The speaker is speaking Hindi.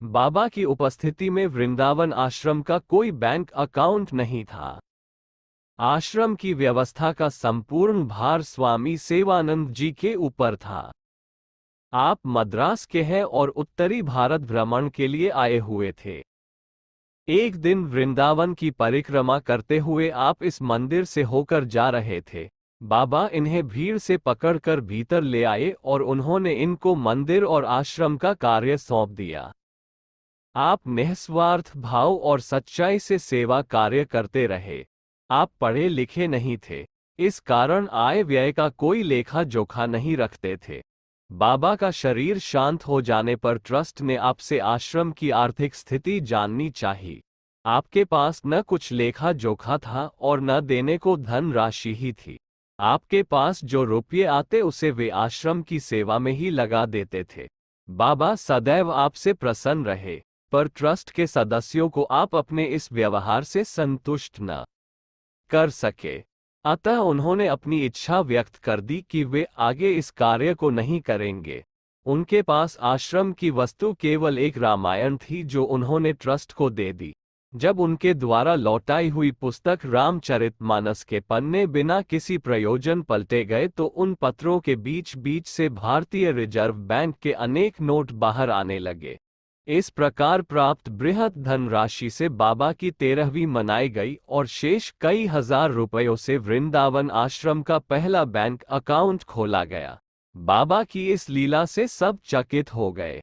बाबा की उपस्थिति में वृंदावन आश्रम का कोई बैंक अकाउंट नहीं था। आश्रम की व्यवस्था का संपूर्ण भार स्वामी सेवानंद जी के ऊपर था। आप मद्रास के हैं और उत्तरी भारत भ्रमण के लिए आए हुए थे। एक दिन वृंदावन की परिक्रमा करते हुए आप इस मंदिर से होकर जा रहे थे। बाबा इन्हें भीड़ से पकड़कर भीतर ले आए और उन्होंने इनको मंदिर और आश्रम का कार्य सौंप दिया। आप निस्वार्थ भाव और सच्चाई से सेवा कार्य करते रहे। आप पढ़े लिखे नहीं थे, इस कारण आय व्यय का कोई लेखा जोखा नहीं रखते थे। बाबा का शरीर शांत हो जाने पर ट्रस्ट ने आपसे आश्रम की आर्थिक स्थिति जाननी चाहिए। आपके पास न कुछ लेखा जोखा था और न देने को धन राशि ही थी। आपके पास जो रुपये आते उसे वे आश्रम की सेवा में ही लगा देते थे। बाबा सदैव आपसे प्रसन्न रहे, पर ट्रस्ट के सदस्यों को आप अपने इस व्यवहार से संतुष्ट न कर सके। अतः उन्होंने अपनी इच्छा व्यक्त कर दी कि वे आगे इस कार्य को नहीं करेंगे। उनके पास आश्रम की वस्तु केवल एक रामायण थी जो उन्होंने ट्रस्ट को दे दी। जब उनके द्वारा लौटाई हुई पुस्तक रामचरितमानस के पन्ने बिना किसी प्रयोजन पलटे गए तो उन पत्रों के बीच बीच से भारतीय रिजर्व बैंक के अनेक नोट बाहर आने लगे। इस प्रकार प्राप्त बृहत धनराशि से बाबा की 13वीं मनाई गई और शेष कई हजार रुपयों से वृंदावन आश्रम का पहला बैंक अकाउंट खोला गया। बाबा की इस लीला से सब चकित हो गए।